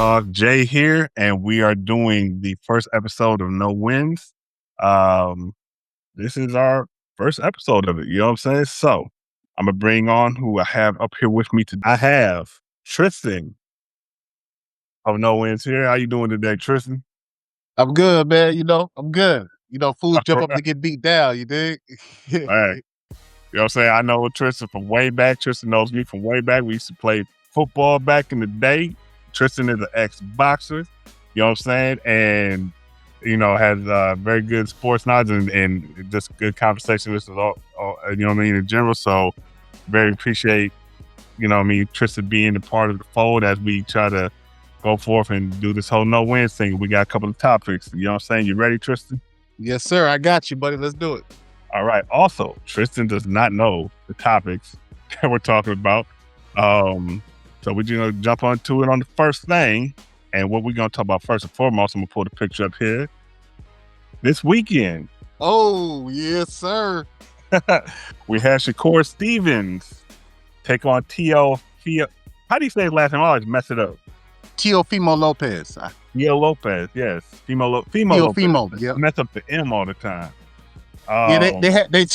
y'all? Jay here, and we are doing the first episode of No Winz. This is our first episode of it. You know what I'm saying? So I'm gonna bring on who I have up here with me today. I have Tristan of No Winz here. How you doing today, Tristan? I'm good, man. I'm good. Fools jump up to get beat down, you dig? All right. You know what I'm saying? I know Tristan from way back. Tristan knows me from way back. We used to play football back in the day. Tristan is an ex-boxer. You know what I'm saying? And, has very good sports knowledge and just good conversation with us all, you know what I mean, in general. So very appreciate, Tristan being a part of the fold as we try to go forth and do this whole No Winz thing. We got a couple of topics. You know what I'm saying? You ready, Tristan? Yes, sir. I got you, buddy. Let's do it. All right. Also, Tristan does not know the topics that we're talking about. So we're going to jump onto it on the first thing. And what we're going to talk about first and foremost, I'm going to pull the picture up here. This weekend. Oh, yes, sir. We have SHUKAR Stevenson take on how do you say his last name? I always mess it up. Lopez. Lopez, yes. Lopez. Yeah. I mess up the M all the time. They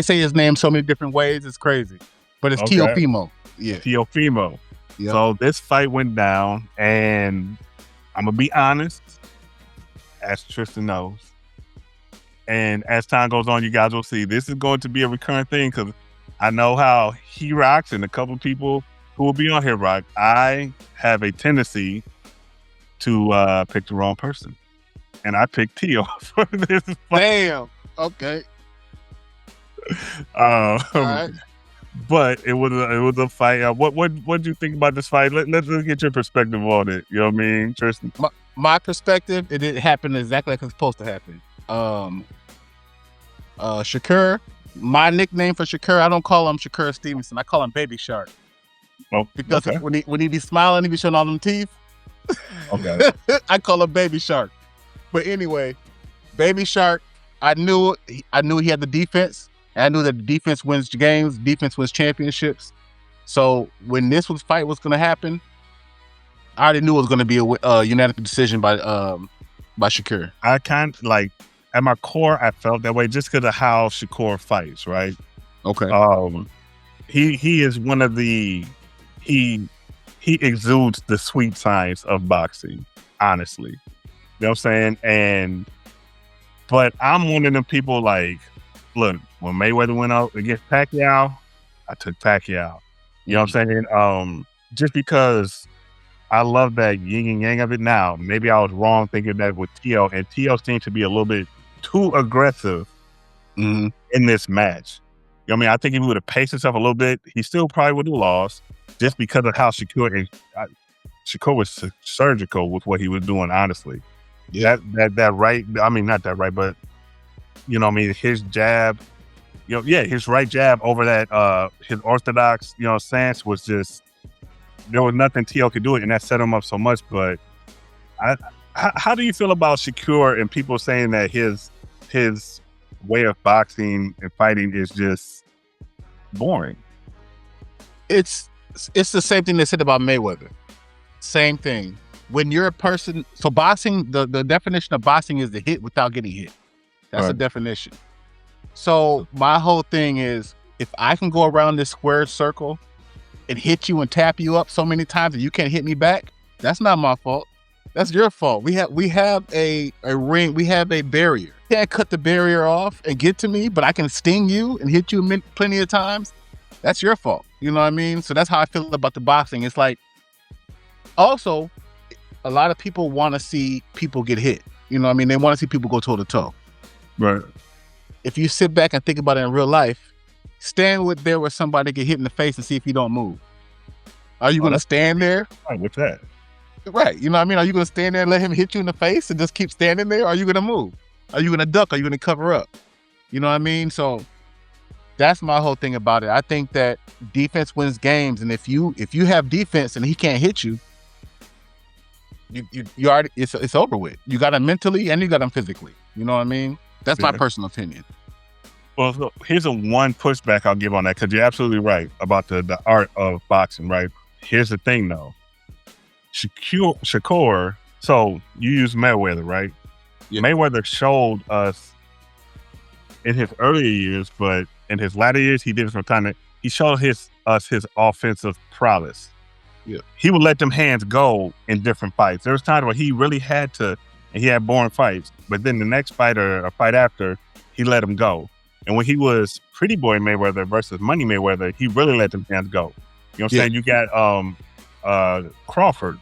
say his name so many different ways. It's crazy, but it's okay. Teofimo. Yeah, Teofimo. Yep. So this fight went down, and I'm gonna be honest, as Tristan knows, and as time goes on, you guys will see this is going to be a recurring thing because I know how he rocks, and a couple of people who will be on here rock. I have a tendency to pick the wrong person, and I picked Teo for this fight. Damn. Okay. Right. But it was a fight. What do you think about this fight? Let's get your perspective on it. You know what I mean, Tristan? My perspective, it didn't happen exactly like it's supposed to happen. SHUKAR, my nickname for SHUKAR, I don't call him SHUKAR Stevenson. I call him Baby Shark. Oh, because okay. when he be smiling, he be showing all them teeth. Okay. I call him Baby Shark. But anyway, Baby Shark. I knew he had the defense. And I knew that the defense wins games, defense wins championships. So when this fight was going to happen, I already knew it was going to be a unanimous decision by SHUKAR. I kind of like, at my core, I felt that way just because of how SHUKAR fights, right? Okay. He is one of the he exudes the sweet science of boxing, honestly. You know what I'm saying? But I'm one of them people like, look, when Mayweather went out against Pacquiao, I took Pacquiao. You know what I'm saying? Just because I love that yin and yang of it now. Maybe I was wrong thinking that with Teo, and Teo seemed to be a little bit too aggressive in this match. You know what I mean? I think if he would have paced himself a little bit, he still probably would have lost just because of how SHUKAR was surgical with what he was doing, honestly. Yeah. That right, I mean, not that right, but his jab, his right jab over that, his orthodox, stance was just, there was nothing Teo could do it, and that set him up so much. But how do you feel about SHUKAR and people saying that his way of boxing and fighting is just boring? It's the same thing they said about Mayweather. Same thing. When you're a person, so boxing, the definition of boxing is to hit without getting hit. That's the definition. So my whole thing is, if I can go around this square circle and hit you and tap you up so many times and you can't hit me back, that's not my fault. That's your fault. We have a ring, we have a barrier. You can't cut the barrier off and get to me, but I can sting you and hit you plenty of times. That's your fault. You know what I mean? So that's how I feel about the boxing. It's like, also, a lot of people want to see people get hit. You know what I mean? They want to see people go toe to toe. Right. If you sit back and think about it in real life, stand there where somebody get hit in the face and see if you don't move. Are you going to stand there? Right, what's that? Right. You know what I mean? Are you going to stand there and let him hit you in the face and just keep standing there? Or are you going to move? Are you going to duck? Are you going to cover up? You know what I mean? So that's my whole thing about it. I think that defense wins games. And if you have defense and he can't hit you, you already, it's over with. You got him mentally and you got him physically. You know what I mean? That's my personal opinion. Well, so here's one pushback I'll give on that, because you're absolutely right about the art of boxing, right? Here's the thing, though. Shakur. So you use Mayweather, right? Yeah. Mayweather showed us in his earlier years, but in his latter years, he did it from time to he showed us his offensive prowess. Yeah. He would let them hands go in different fights. There was times where he really had to, and he had boring fights. But then the next fight or a fight after, he let them go. And when he was Pretty Boy Mayweather versus Money Mayweather, he really let them hands go. You know what I'm saying? You got Crawford,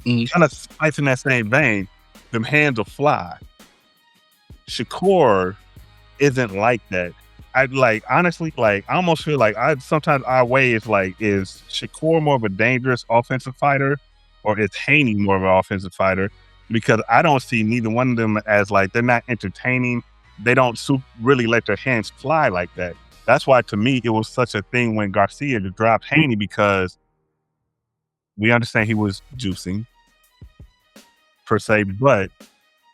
kind of fights in that same vein. Them hands will fly. Shakur isn't like that. I honestly, I almost feel like sometimes our way is is Shakur more of a dangerous offensive fighter, or is Haney more of an offensive fighter? Because I don't see neither one of them as they're not entertaining. They don't really let their hands fly like that. That's why, to me, it was such a thing when Garcia dropped Haney, because we understand he was juicing per se, but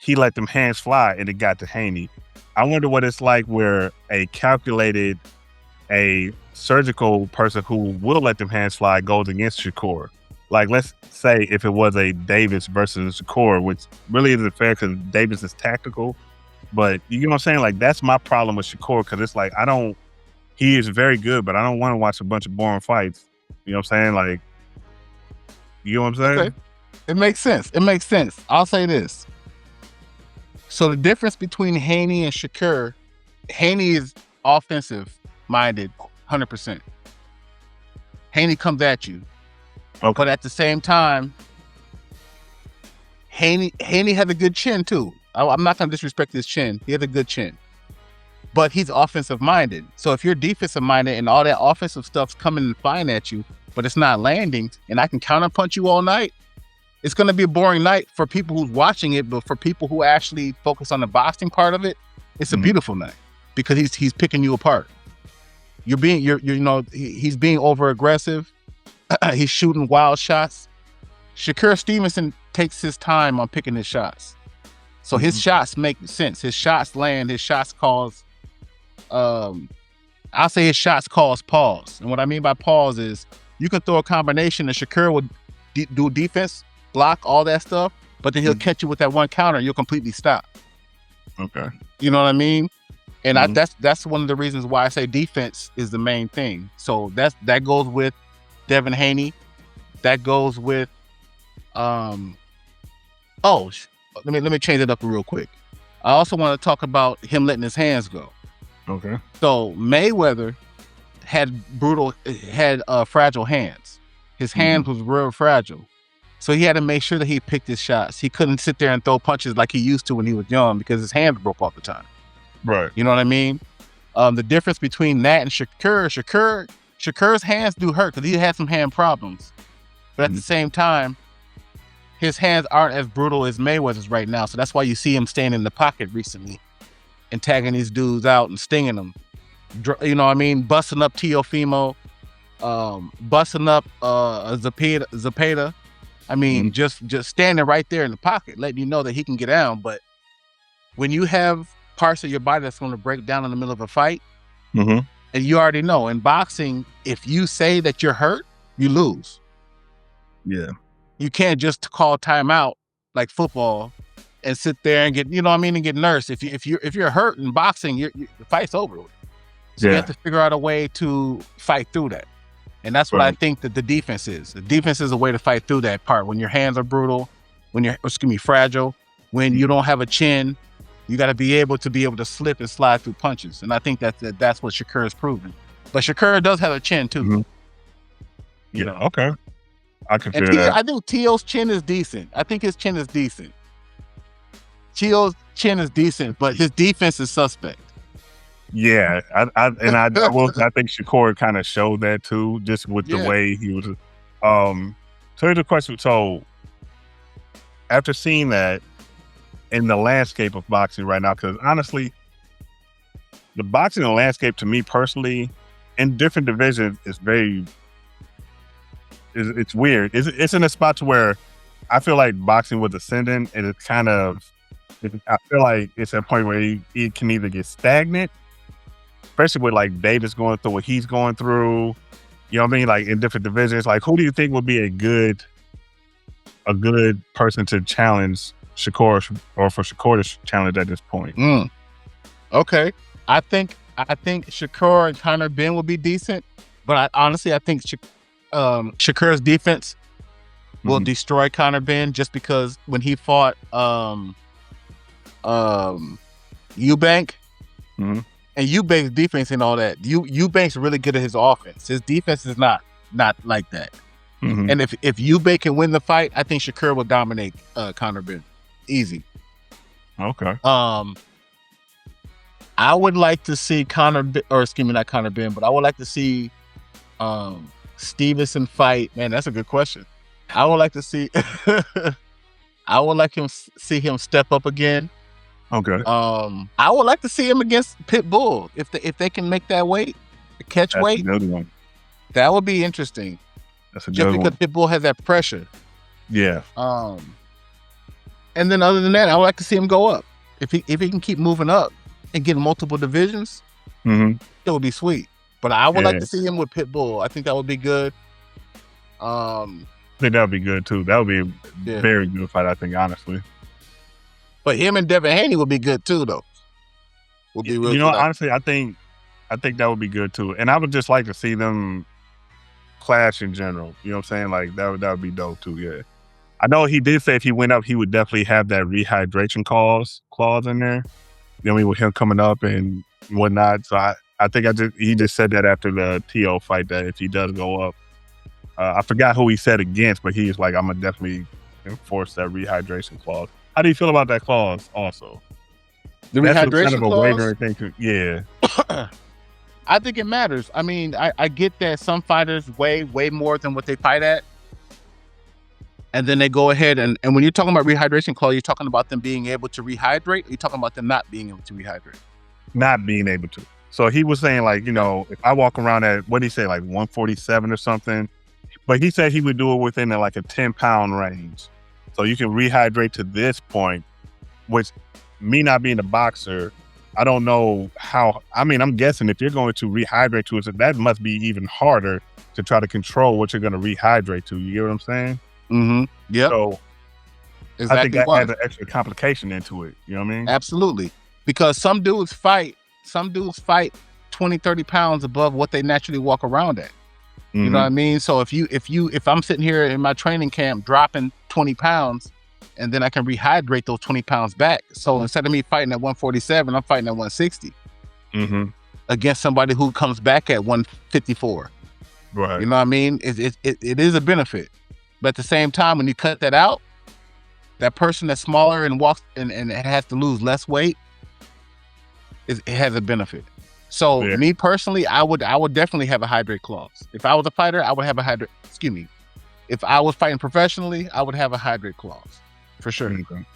he let them hands fly and it got to Haney. I wonder what it's like where a surgical person who will let them hands fly goes against Shakur. Let's say if it was a Davis versus Shakur, which really isn't fair because Davis is tactical. But you know what I'm saying? That's my problem with Shakur, because it's he is very good, but I don't want to watch a bunch of boring fights. You know what I'm saying? You know what I'm saying? Okay. It makes sense. It makes sense. I'll say this. So the difference between Haney and Shakur, Haney is offensive minded 100%. Haney comes at you. Okay. But at the same time, Haney has a good chin too. I'm not going to disrespect his chin. He has a good chin. But he's offensive minded. So if you're defensive minded and all that offensive stuff's coming and flying at you, but it's not landing, and I can counterpunch you all night, it's going to be a boring night for people who's watching it, but for people who actually focus on the boxing part of it, it's a beautiful night, because he's picking you apart. He's being over aggressive. He's shooting wild shots. Shakur Stevenson takes his time on picking his shots. So his shots make sense. His shots land, his shots cause, I'll say his shots cause pause. And what I mean by pause is you can throw a combination and Shakur will do defense, block, all that stuff, but then he'll catch you with that one counter and you'll completely stop. Okay. You know what I mean? And that's one of the reasons why I say defense is the main thing. So that goes with Devin Haney. That goes with let me change it up real quick. I also want to talk about him letting his hands go. Okay. So Mayweather had fragile hands. His hands was real fragile. So he had to make sure that he picked his shots. He couldn't sit there and throw punches like he used to when he was young, because his hands broke all the time. Right. You know what I mean? The difference between that and Shakur's hands do hurt because he had some hand problems. But at the same time, his hands aren't as brutal as Mayweather's right now. So that's why you see him staying in the pocket recently and tagging these dudes out and stinging them. You know what I mean? Busting up Teofimo, busting up Zepeda. I mean, just standing right there in the pocket, letting you know that he can get down. But when you have parts of your body that's going to break down in the middle of a fight, and you already know, in boxing, if you say that you're hurt, you lose. Yeah. You can't just call timeout like football and sit there and get, you know what I mean, and get nursed. If you're hurt in boxing, the fight's over with. So you have to figure out a way to fight through that. And that's what I think that the defense is. The defense is a way to fight through that part. When your hands are brutal, when you're, fragile, when you don't have a chin, you got to be able to slip and slide through punches. And I think that's what Shakur has proven. But Shakur does have a chin too. You know? Okay. I can feel that. I think Teo's chin is decent. I think his chin is decent. Teo's chin is decent, but his defense is suspect. Yeah, I think Shakur kind of showed that too, just with the way he was. So here's a question. So after seeing that in the landscape of boxing right now, because honestly, the boxing landscape to me personally, in different divisions, is it's weird. It's in a spot to where I feel like boxing was ascending, and it's kind of, I feel like it's at a point where it can either get stagnant, especially with like Davis going through what he's going through, you know what I mean? Like in different divisions, like who do you think would be a good a good person to challenge Shakur, or for Shakur to challenge at this point. Okay, I think Shakur and Conor Ben will be decent, but honestly I think Shakur's defense will destroy Conor Ben, just because when he fought Eubank, and Eubank's defense and all that, Eubank's really good at his offense. His defense is not like that. And if Eubank can win the fight, I think Shakur will dominate Conor Ben. Easy. Okay. I would like to see not Conor Ben, but I would like to see Stevenson fight. Man, that's a good question. I would like to see I would like see him step up again. Okay. I would like to see him against Pitbull if they can make that weight, catch weight. That's a good one. That would be interesting. That's a good just because one. Pitbull has that pressure. Yeah. And then other than that, I would like to see him go up. If he can keep moving up and get multiple divisions, it would be sweet. But I would like to see him with Pitbull. I think that would be good. I think that would be good too. That would be a very good fight, I think, honestly. But him and Devin Haney would be good too, though. Would be really honestly, I think that would be good too. And I would just like to see them clash in general. You know what I'm saying? Like that would be dope too. Yeah. I know he did say if he went up, he would definitely have that rehydration clause in there. You know, with him coming up and whatnot. So I think he just said that after the TO fight, that if he does go up, I forgot who he said against, but he's like, I'm gonna definitely enforce that rehydration clause. How do you feel about that clause? Also, the rehydration clause. Waiver thing yeah. I think it matters. I mean, I get that some fighters weigh way more than what they fight at. And then they go ahead and when you're talking about rehydration clause, you're talking about them being able to rehydrate, or you're talking about them not being able to rehydrate? Not being able to. So he was saying, like, if I walk around at, what did he say, like 147 or something? But he said he would do it within like a 10-pound range. So you can rehydrate to this point, which, me not being a boxer, I don't know how. I mean, I'm guessing if you're going to rehydrate to it, that must be even harder to try to control what you're going to rehydrate to. You get what I'm saying? Yeah. So exactly, I think that adds an extra complication into it. You know what I mean? Absolutely. Because some dudes fight 20, 30 pounds above what they naturally walk around at. You know what I mean? So if I'm sitting here in my training camp dropping 20 pounds, and then I can rehydrate those 20 pounds back. So instead of me fighting at 147, I'm fighting at 160 against somebody who comes back at 154. Right. You know what I mean? It is a benefit. But at the same time, when you cut that out, that person that's smaller and walks and has to lose less weight, it has a benefit. So me personally, I would definitely have a hydrate clause. If I was a fighter, I would have a hydrate. Excuse me. If I was fighting professionally, I would have a hydrate clause for sure. Okay.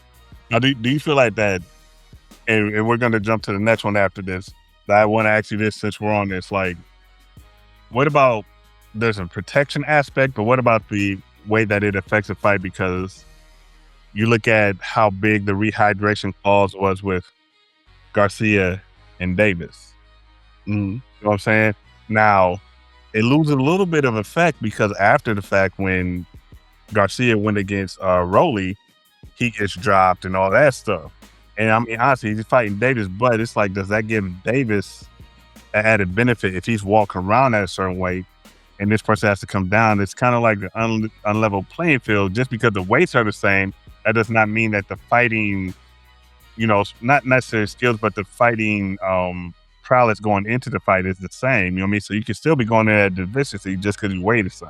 Now, do you feel like that? And we're going to jump to the next one after this. But I want to ask you this since we're on this. Like, what about, there's a protection aspect, but what about the way that it affects the fight? Because you look at how big the rehydration clause was with Garcia and Davis. You know what I'm saying? Now, it loses a little bit of effect because after the fact, when Garcia went against Rolly, he gets dropped and all that stuff. And I mean, honestly, he's fighting Davis, but it's like, does that give Davis an added benefit if he's walking around at a certain weight and this person has to come down? It's kind of like the unlevel playing field. Just because the weights are the same, that does not mean that the fighting, not necessarily skills, but the fighting prowess going into the fight is the same. You know what I mean? So you can still be going there at deficiency just because you weigh the same.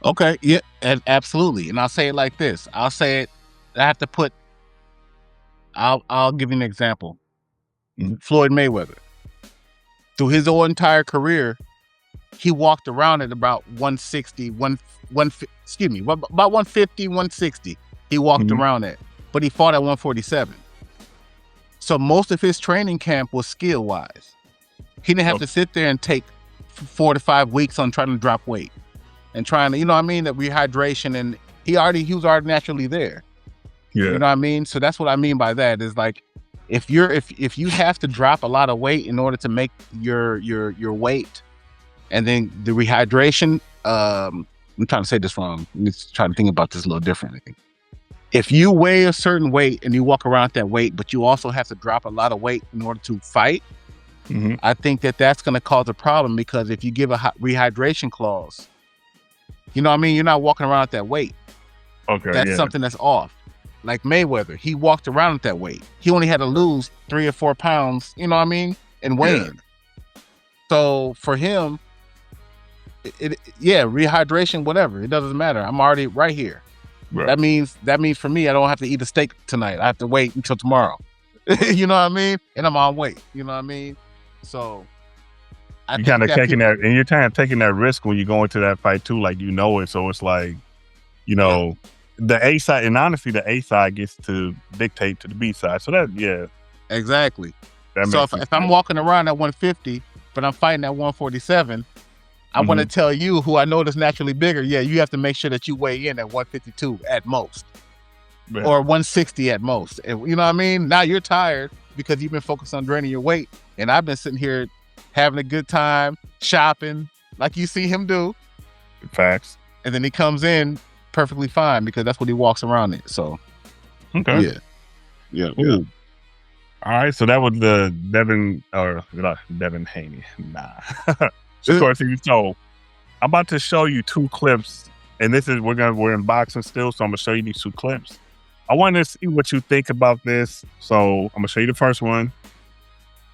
Okay, yeah, and absolutely. And I'll say it like this. I'll say it. I'll give you an example. Floyd Mayweather. Through his whole entire career, he walked around at about 160, about 150, 160. He walked around at, but he fought at 147. So most of his training camp was skill wise. He didn't have to sit there and take 4 to 5 weeks on trying to drop weight and trying to, that rehydration, and he was already naturally there. Yeah. You know what I mean? So that's what I mean by that is like, if you have to drop a lot of weight in order to make your weight, and then the rehydration I'm trying to say this wrong. I'm just trying to think about this a little differently. If you weigh a certain weight and you walk around at that weight, but you also have to drop a lot of weight in order to fight, I think that's going to cause a problem, because if you give a rehydration clause, you know what I mean? You're not walking around at that weight. Okay, that's something that's off. Like Mayweather, he walked around at that weight. He only had to lose 3 or 4 pounds, you know what I mean, and weigh. So for him, rehydration, whatever, it doesn't matter. I'm already right here. Right. That means for me, I don't have to eat a steak tonight. I have to wait until tomorrow. You know what I mean? And I'm on weight. You know what I mean? So you're kind of taking that, and you're kind of taking that risk when you go into that fight too. Like, you know it, so it's like, you know, the A side, and honestly, the A side gets to dictate to the B side. So that, exactly. So if I'm walking around at 150, but I'm fighting at 147. I want to tell you, who I know is naturally bigger, you have to make sure that you weigh in at 152 at most, or 160 at most. And, you know what I mean? Now you're tired because you've been focused on draining your weight, and I've been sitting here having a good time, shopping, like you see him do. Facts. And then he comes in perfectly fine, because that's what he walks around in. So, okay. Yeah. All right, so that was the Devin Haney. Nah. So I'm about to show you 2 clips, and this is we're in boxing still, so I'm gonna show you these 2 clips. I want to see what you think about this. So I'm gonna show you the first one.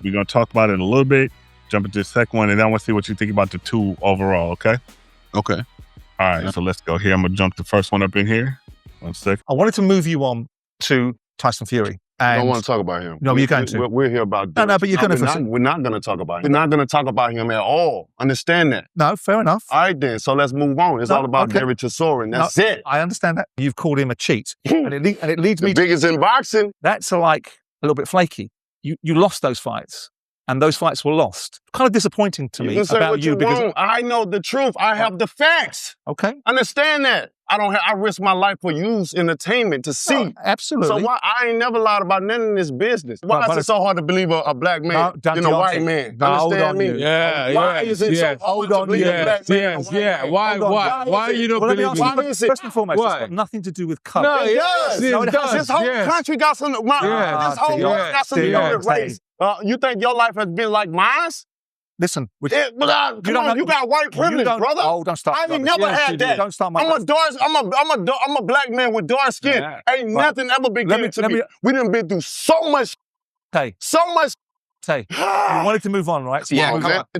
We're gonna talk about it a little bit, jump into the second one, and then I want to see what you think about the 2 overall. Okay. Okay. All right. So let's go here. I'm gonna jump the first one up in here. 1 second. I wanted to move you on to Tyson Fury. I don't want to talk about him. No, you're going to. We're here about this. No, but you're going to. We're not going to talk about him. We're not going to talk about him at all. Understand that? No, fair enough. All right, then. So let's move on. It's all about Derek Chisora. That's it. I understand that. You've called him a cheat. and it leads me to... biggest in boxing. That's like a little bit flaky. You lost those fights. And those fights were lost. Kind of disappointing to me about you, because I know the truth. I have the facts. Okay. Understand that. I risk my life for you's entertainment to see. Oh, absolutely. So why I ain't never lied about none of this business. Why is it so hard to believe a black man in a white man? Understand me? Why is it so hard to believe a black man? Why you don't believe me? First and foremost, it's got nothing to do with color. No, it does. This whole country got some. This whole country got some race. You think your life has been like mine? Listen, you got white privilege, brother. Oh, don't start. I ain't never had that. Don't start. I'm a black man with dark skin. Ain't nothing ever been given to me. We done been through so much. So much. You wanted to move on, right? So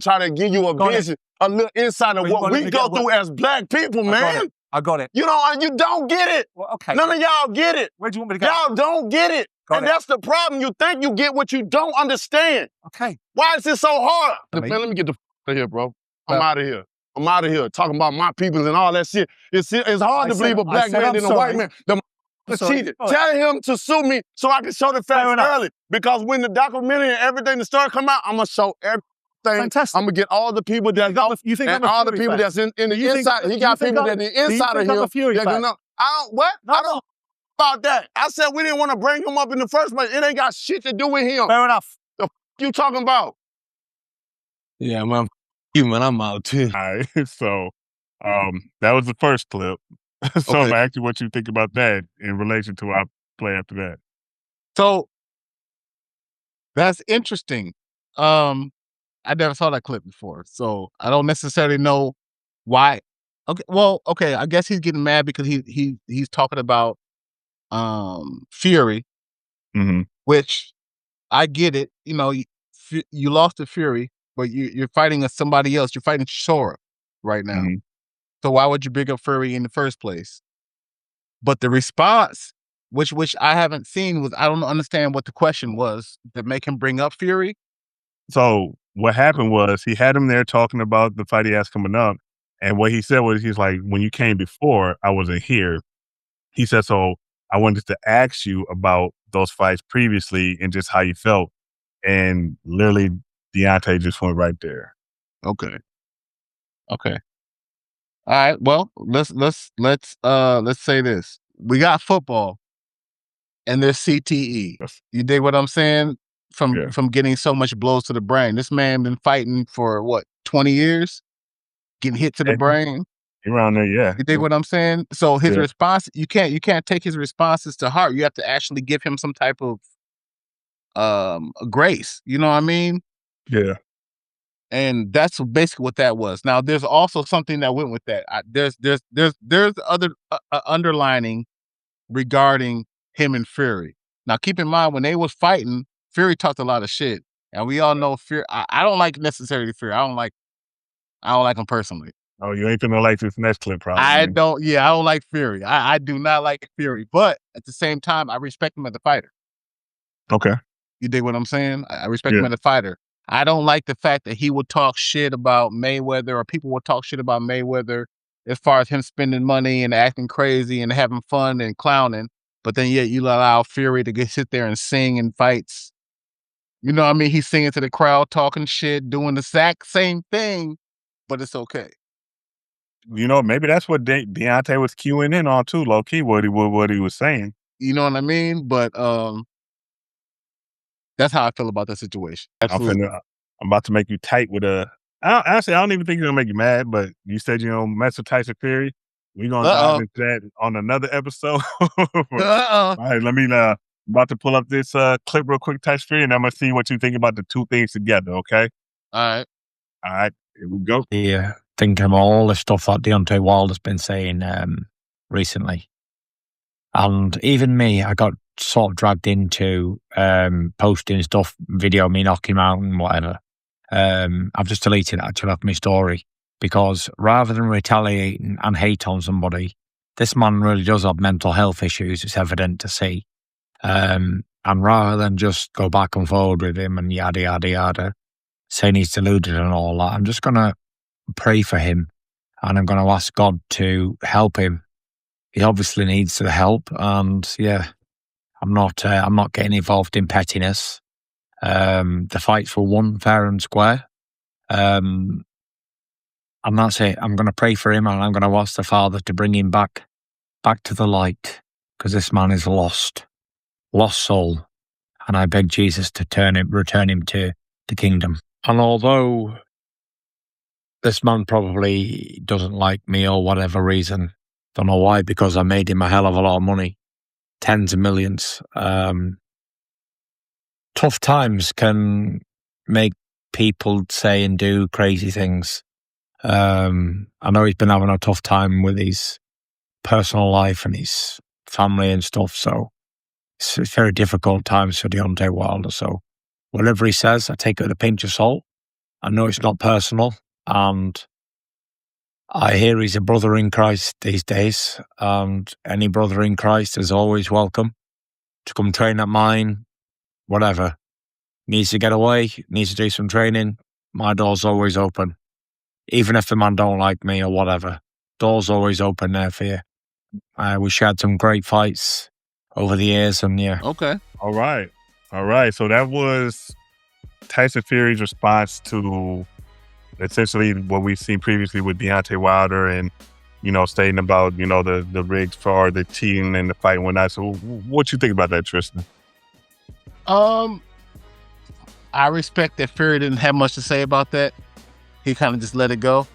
try to give you a vision, a little insight of what we go through as black people, man. I got it. You don't get it. Well, okay. None of y'all get it. Where do you want me to go? Y'all don't get it. That's the problem. You think you get what you don't understand. Okay. Why is it so hard? Man, let me get the out of here, bro. I'm out of here. I'm out of here. Talking about my peoples and all that shit. It's hard to believe a black man than a white man. The cheated. Tell him to sue me so I can show the facts early. Because when the documentary and everything, the story come out, I'm going to show everything. Fantastic. I'm going to get all the people that all the people that's in the inside. He got people that the inside of him. What? I don't about that. I said we didn't want to bring him up in the first place. It ain't got shit to do with him. Fair enough. The f you talking about? Yeah, man. Man, I'm out too. All right. So that was the first clip. So I'm asking what you think about that in relation to our play after that. So that's interesting. I never saw that clip before, so I don't necessarily know why. Okay, I guess he's getting mad because he's talking about Fury, which I get it. You know, you lost to Fury, but you're fighting somebody else. You're fighting Chisora right now. So why would you bring up Fury in the first place? But the response, which I haven't seen, was I don't understand what the question was that make him bring up Fury. So what happened was he had him there talking about the fight he has coming up. And what he said was, he's like, when you came before, I wasn't here. He said, so I wanted to ask you about those fights previously and just how you felt. And literally Deontay just went right there. Okay. All right. Well, let's say this. We got football and there's CTE. Yes. You dig what I'm saying? From getting so much blows to the brain. This man been fighting for what, 20 years? Getting hit to the brain. Around there, yeah. You dig what I'm saying? So his response, you can't take his responses to heart. You have to actually give him some type of grace. You know what I mean? Yeah. And that's basically what that was. Now, there's also something that went with that. There's other underlining regarding him and Fury. Now, keep in mind when they was fighting, Fury talked a lot of shit, and we all know Fury. I don't like necessarily Fury. I don't like him personally. Oh, you ain't gonna like this next clip, probably. I don't like Fury. I do not like Fury, but at the same time, I respect him as a fighter. Okay. You dig what I'm saying? I respect him as a fighter. I don't like the fact that he would talk shit about Mayweather, or people would talk shit about Mayweather as far as him spending money and acting crazy and having fun and clowning. But then yet you allow Fury to sit there and sing in fights. You know what I mean? He's singing to the crowd, talking shit, doing the exact same thing, but it's okay. You know, maybe that's what Deontay was cueing in on too, low key, what he was saying. You know what I mean? But that's how I feel about that situation. Absolutely. I'm about to make you tight with actually, I don't even think it's gonna make you mad, but you said you don't mess with Tyson Fury. We're gonna dive into that on another episode. All right, let me about to pull up this clip real quick, Tyson Fury, and I'm gonna see what you think about the two things together, okay? All right, here we go. Yeah. Thinking about all the stuff that Deontay Wilder's been saying recently. And even me, I got sort of dragged into posting stuff, video me knocking him out and whatever. I've just deleted it actually off my story, because rather than retaliating and hate on somebody, this man really does have mental health issues, it's evident to see. And rather than just go back and forward with him and yada, yada, yada, saying he's deluded and all that, I'm just going to pray for him, and I'm going to ask God to help him. He obviously needs the help, and I'm not getting involved in pettiness. The fights were won fair and square, and that's it. I'm going to pray for him, and I'm going to ask the Father to bring him back to the light, because this man is lost soul, and I beg Jesus to return him to the kingdom. And although this man probably doesn't like me or whatever reason, don't know why, because I made him a hell of a lot of money, tens of millions. Tough times can make people say and do crazy things. I know he's been having a tough time with his personal life and his family and stuff, so it's very difficult times for Deontay Wilder. So whatever he says, I take it with a pinch of salt. I know it's not personal, and I hear he's a brother in Christ these days, and any brother in Christ is always welcome to come train at mine, whatever. Needs to get away, needs to do some training, my door's always open. Even if the man don't like me or whatever, door's always open there for you. We shared some great fights over the years, and Okay. All right. So that was Tyson Fury's response to essentially what we've seen previously with Deontay Wilder, and stating about the rigs for the cheating and the fight and whatnot. So what you think about that, Tristan? I respect that Fury didn't have much to say about that. He kind of just let it go,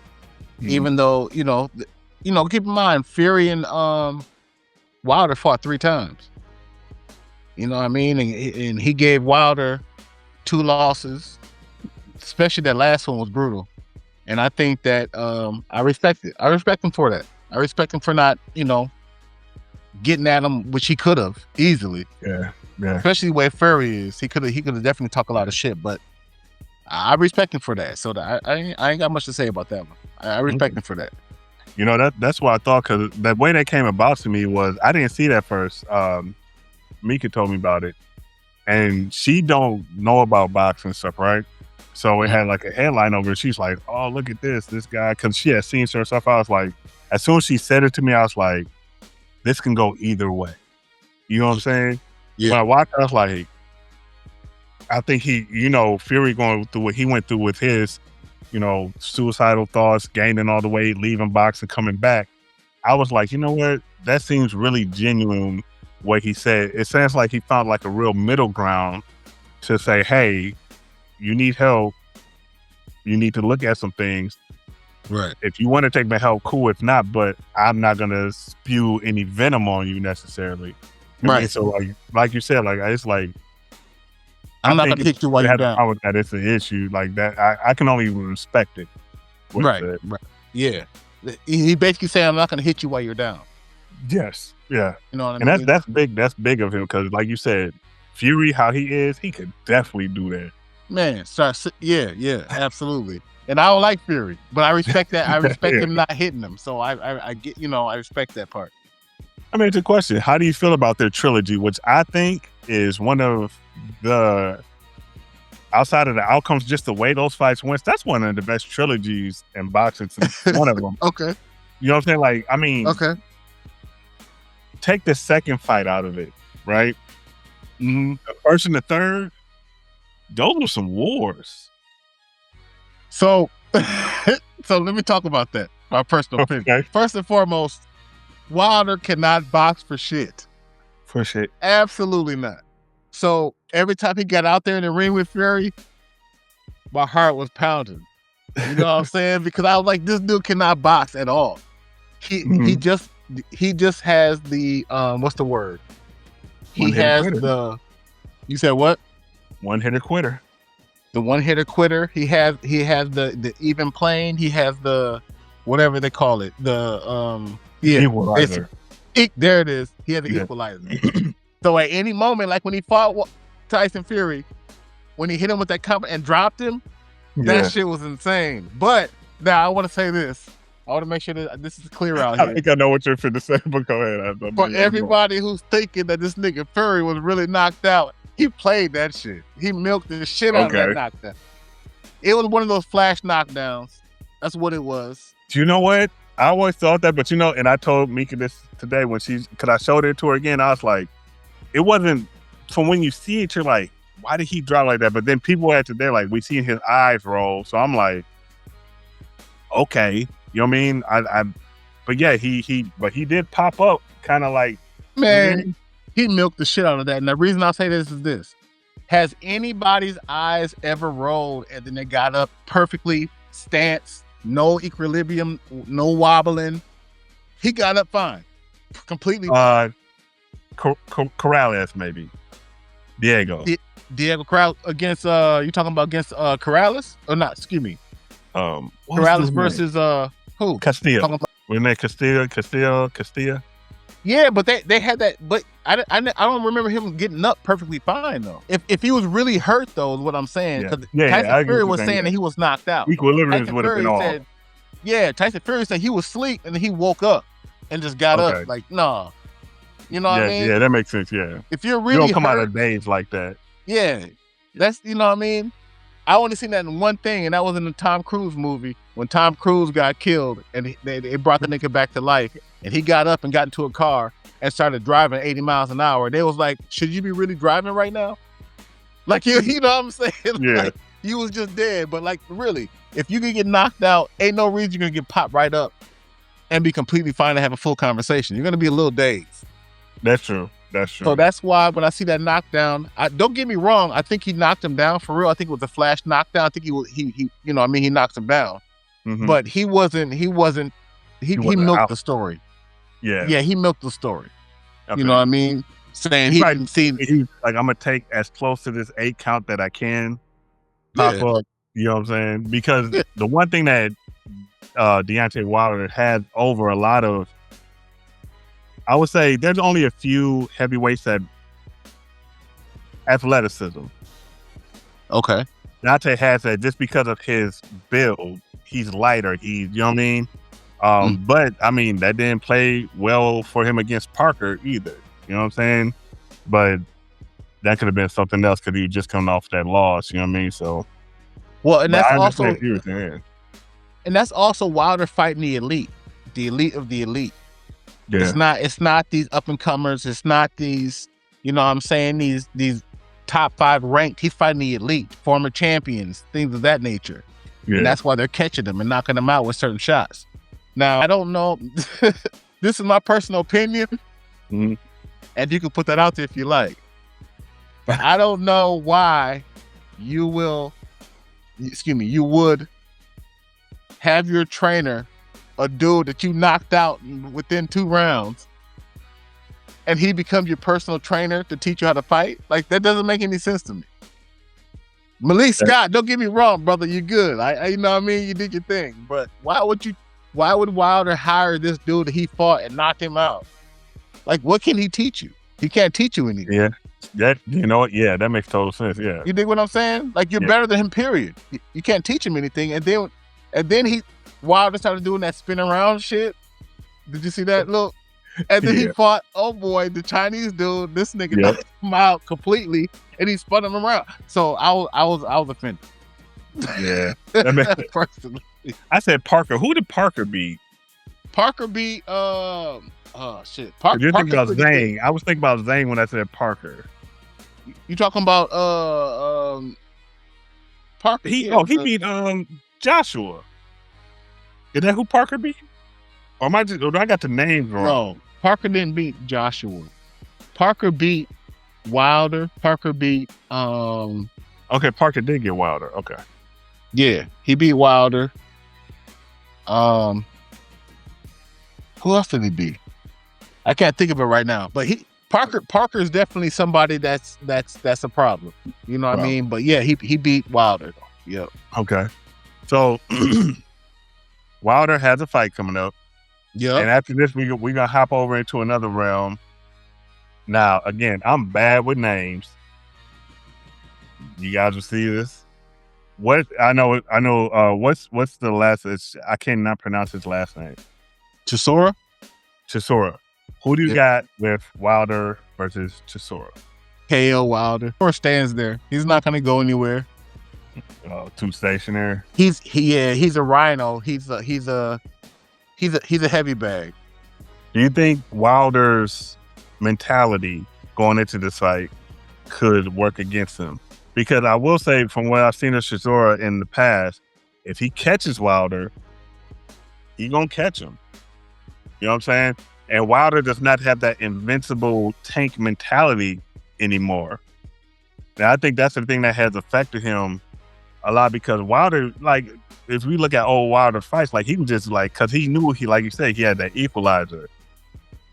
even though keep in mind Fury and Wilder fought 3 times. You know what I mean? And he gave Wilder 2 losses. Especially that last one was brutal. And I think that I respect it. I respect him for that. I respect him for not, getting at him, which he could have easily. Yeah. Especially the way Fury is. He could have definitely talked a lot of shit, but I respect him for that. So I ain't got much to say about that one. I respect him for that. That's what I thought, because the way that came about to me was I didn't see that first. Mika told me about it, and she don't know about boxing stuff, right? So it had like a headline over it. She's like, oh, look at this guy. Because she had seen certain stuff. I was like, as soon as she said it to me, I was like, this can go either way. You know what I'm saying? Yeah. When I watched, I was like, I think Fury going through what he went through with his, suicidal thoughts, gaining all the weight, leaving boxing, coming back. I was like, you know what? That seems really genuine, what he said. It sounds like he found like a real middle ground to say, hey, you need help. You need to look at some things. Right. If you want to take my help, cool. If not, but I'm not gonna spew any venom on you necessarily. Right. I mean, so like you said, like it's like I'm not gonna hit you while you're down. With that, it's an issue like that. I can only respect it. Right. Yeah. He basically saying, I'm not gonna hit you while you're down. Yes. Yeah. You know what I mean? That's big. That's big of him because, like you said, Fury, how he is, he could definitely do that. Man, yeah, absolutely. And I don't like Fury, but I respect that. I respect him not hitting him. So I get, I respect that part. I mean, it's a question. How do you feel about their trilogy, which I think is one of the, outside of the outcomes, just the way those fights went, that's one of the best trilogies in boxing. One of them. Okay. You know what I'm saying? Like, I mean, okay. Take the second fight out of it, right? Mm-hmm. The first and the third, those were some wars. So let me talk about that. My personal opinion. Okay. First and foremost, Wilder cannot box for shit. For shit. Absolutely not. So every time he got out there in the ring with Fury, my heart was pounding. You know what I'm saying? Because I was like, this dude cannot box at all. He just has the what's the word? He has the. You said what? One-hitter quitter. The one-hitter quitter. He has the even plane. He has the whatever they call it. The equalizer. There it is. He had the equalizer. So at any moment, like when he fought Tyson Fury, when he hit him with that cover and dropped him, that shit was insane. But now I want to say this. I want to make sure that this is clear out here. I think I know what you're finna say, but go ahead. For everybody who's thinking that this nigga Fury was really knocked out, he played that shit. He milked the shit out of that knockdown. It was one of those flash knockdowns. That's what it was. Do you know what? I always thought that, but and I told Mika this today because I showed it to her again. I was like, it wasn't, from when you see it, you're like, why did he drop like that? But then people after there, like, we seen his eyes roll. So I'm like, okay. You know what I mean? But yeah, he did pop up kind of like, man, he milked the shit out of that. And the reason I say this is this. Has anybody's eyes ever rolled and then they got up perfectly, stance, no equilibrium, no wobbling? He got up fine. Completely fine. Corrales, maybe. Diego Corrales against you talking about against Corrales? Or not, excuse me. Corrales versus who? Castillo. Wasn't that Castillo? Yeah, but they had that, but I don't remember him getting up perfectly fine though. If he was really hurt though, is what I'm saying. Because Tyson Fury was saying that he was knocked out. Equilibrium would have been off. Yeah, Tyson Fury said he was asleep and then he woke up and just got up. Like, nah. You know what I mean? Yeah, that makes sense, yeah. If you're really you don't come hurt, out of days like that. Yeah. That's, you know what I mean? I only seen that in one thing, and that was in the Tom Cruise movie when Tom Cruise got killed and they brought the nigga back to life, and he got up and got into a car and started driving 80 miles an hour. They was like, should you be really driving right now? Like, you know what I'm saying? Yeah. Like, you was just dead. But like, really, if you can get knocked out, ain't no reason you're going to get popped right up and be completely fine to have a full conversation. You're going to be a little dazed. That's true. So that's why when I see that knockdown, don't get me wrong. I think he knocked him down for real. I think it was a flash knockdown. I think he knocked him down. Mm-hmm. But he milked the story. Yeah, he milked the story. Okay. You know what I mean? Saying he didn't see. He's like, I'm gonna take as close to this 8 count that I can pop up. You know what I'm saying? Because the one thing that Deontay Wilder had over a lot of, I would say there's only a few heavyweights that athleticism. Okay. Deontay has that just because of his build. He's lighter. You know what I mean? But I mean, that didn't play well for him against Parker either. You know what I'm saying? But that could have been something else because he was just coming off that loss. You know what I mean? So, well, and that's also Wilder fighting the elite of the elite. Yeah. It's not these up and comers. It's not these, you know what I'm saying, these top 5 ranked. He's fighting the elite, former champions, things of that nature. Yeah. And that's why they're catching them and knocking them out with certain shots. Now, I don't know. This is my personal opinion. Mm-hmm. And you can put that out there if you like. But I don't know why you would have your trainer, a dude that you knocked out within 2 rounds, and he becomes your personal trainer to teach you how to fight? Like, that doesn't make any sense to me. Malik Scott, don't get me wrong, brother, you're good. You know what I mean? You did your thing. But why would Wilder hire this dude that he fought and knocked him out? Like, what can he teach you? He can't teach you anything. Yeah. That makes total sense. Yeah. You dig what I'm saying? Like, you're better than him, period. You can't teach him anything. And then Wilder started doing that spin around shit. Did you see that look? And then he fought, oh boy, the Chinese dude. This nigga knocked him out completely, and he spun him around. So I was offended. Yeah. Personally. I said Parker. Who did Parker beat? Parker beat Parker. You're thinking about Zhang. I was thinking about Zhang when I said Parker. You talking about Parker? He beat Joshua. Is that who Parker beat? Or I got the names wrong? No, Parker didn't beat Joshua. Parker beat Wilder. Parker beat Okay, Parker did get Wilder. Okay. Yeah, he beat Wilder. Who else did he beat? I can't think of it right now. But Parker is definitely somebody that's a problem. You know what I mean? But yeah, he beat Wilder. Yep. Okay. So Wilder has a fight coming up. Yeah. And after this, we're gonna hop over into another realm. Now, again, I'm bad with names. You guys will see this. What's the last? I cannot pronounce his last name. Chisora. Who do you got with Wilder versus Chisora? KO Wilder. Or stands there. He's not gonna go anywhere. Too stationary. He's a rhino. He's a heavy bag. Do you think Wilder's mentality going into this fight could work against him? Because I will say, from what I've seen of Chisora in the past, if he catches Wilder, he gonna catch him. You know what I'm saying? And Wilder does not have that invincible tank mentality anymore. Now, I think that's the thing that has affected him a lot, because Wilder, like, if we look at old Wilder fights, like, he was just like, because he knew, like you said, he had that equalizer.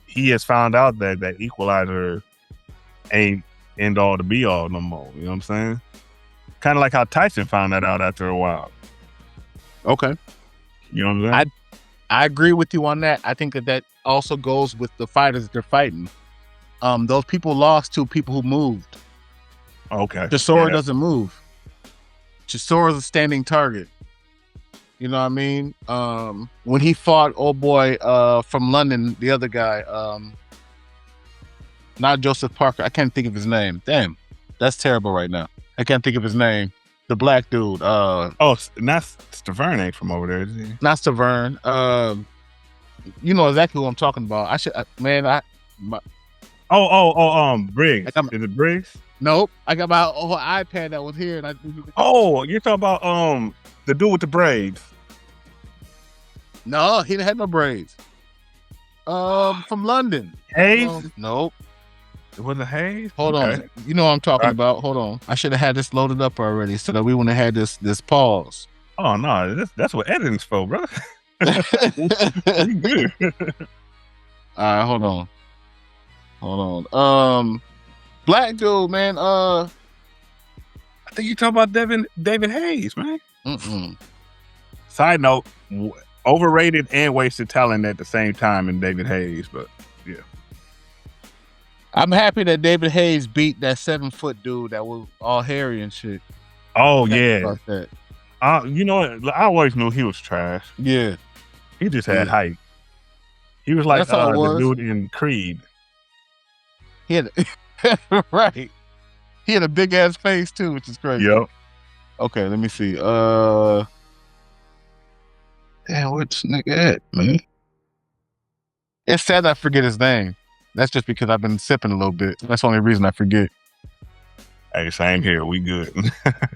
He has found out that that equalizer ain't end all to be all no more. You know what I'm saying? Kind of like how Tyson found that out after a while. Okay. You know what I'm saying? I agree with you on that. I think that also goes with the fighters they're fighting. Those people lost to people who moved. Okay. Chisora doesn't move. Chisora's a standing target. You know what I mean? When he fought old boy from London, the other guy, not Joseph Parker. I can't think of his name. Damn, that's terrible right now. I can't think of his name. The black dude. Not Stavern ain't from over there, is he? Not Stavern. You know exactly who I'm talking about. Briggs. Is it Briggs? Nope. I got my whole iPad that was here. And you're talking about the dude with the braids. No, he didn't have no braids. From London. Hayes? Nope. It wasn't Hayes? Hold on. You know what I'm talking about. Hold on. I should have had this loaded up already so that we wouldn't have had this pause. Oh, no. That's what editing's for, bro. You good. All right, hold on. Black dude, man. I think you're talking about David Hayes, man. Side note, overrated and wasted talent at the same time in David Hayes, but yeah. I'm happy that David Hayes beat that 7-foot dude that was all hairy and shit. Oh, yeah. About that. You know what? I always knew he was trash. Yeah. He just had height. He was like the dude in Creed. He had right. He had a big ass face too, which is crazy. Yep. Okay, let me see. Damn, what's nigga at, man? It's sad I forget his name. That's just because I've been sipping a little bit. That's the only reason I forget. Hey, same here. We good. Let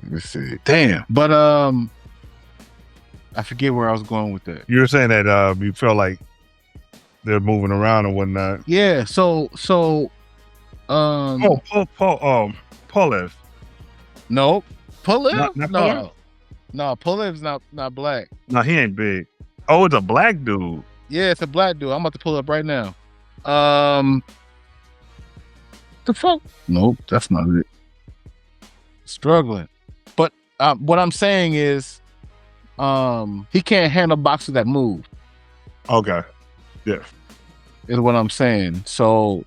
me see. Damn. But I forget where I was going with that. You were saying that you felt like they're moving around and whatnot. Yeah. So. Pulev. No. Pulev? Not No. No, Pulev's not black. No, he ain't big. Oh, it's a black dude. Yeah, it's a black dude. I'm about to pull up right now. The fuck? Nope, that's not it. Struggling. But what I'm saying is, he can't handle boxers that move. Okay. Yeah. Is what I'm saying. So